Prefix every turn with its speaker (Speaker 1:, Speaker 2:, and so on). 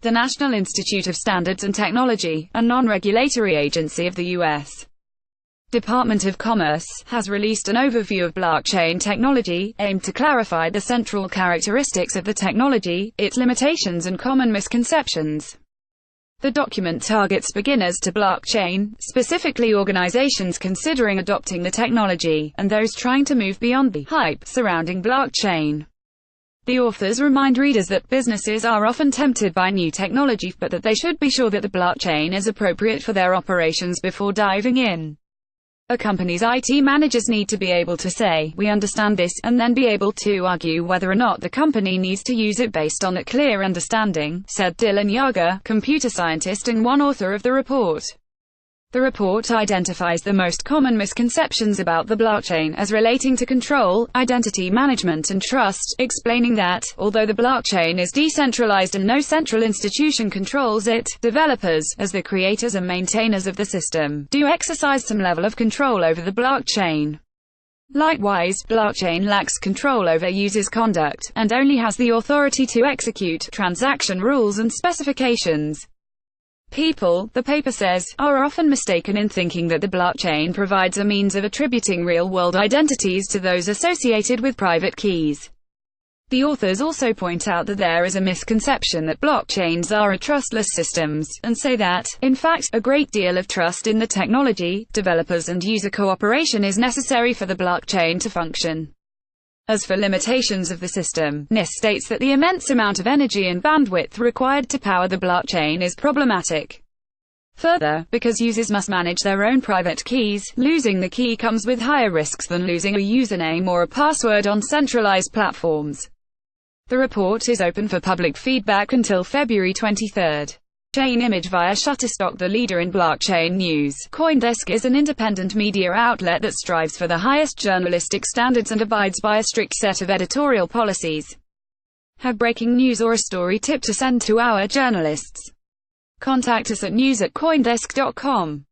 Speaker 1: the National Institute of Standards and Technology, a non-regulatory agency of the U.S. Department of Commerce, has released an overview of blockchain technology, aimed to clarify the central characteristics of the technology, its limitations and common misconceptions. The document targets beginners to blockchain, specifically organizations considering adopting the technology, and those trying to move beyond the hype surrounding blockchain. The authors remind readers that businesses are often tempted by new technology, but that they should be sure that the blockchain is appropriate for their operations before diving in. A company's IT managers need to be able to say, "We understand this," and then be able to argue whether or not the company needs to use it based on a clear understanding, said Dylan Yager, computer scientist and one author of the report. The report identifies the most common misconceptions about the blockchain as relating to control, identity management and trust, explaining that, although the blockchain is decentralized and no central institution controls it, developers, as the creators and maintainers of the system, do exercise some level of control over the blockchain. Likewise, blockchain lacks control over users' conduct, and only has the authority to execute transaction rules and specifications. People, the paper says, are often mistaken in thinking that the blockchain provides a means of attributing real-world identities to those associated with private keys. The authors also point out that there is a misconception that blockchains are trustless systems, and say that, in fact, a great deal of trust in the technology, developers and user cooperation is necessary for the blockchain to function. As for limitations of the system, NIST states that the immense amount of energy and bandwidth required to power the blockchain is problematic. Further, because users must manage their own private keys, losing the key comes with higher risks than losing a username or a password on centralized platforms. The report is open for public feedback until February 23. Chain Image via Shutterstock. The leader in blockchain news, CoinDesk is an independent media outlet that strives for the highest journalistic standards and abides by a strict set of editorial policies. Have breaking news or a story tip to send to our journalists? Contact us at news@coindesk.com.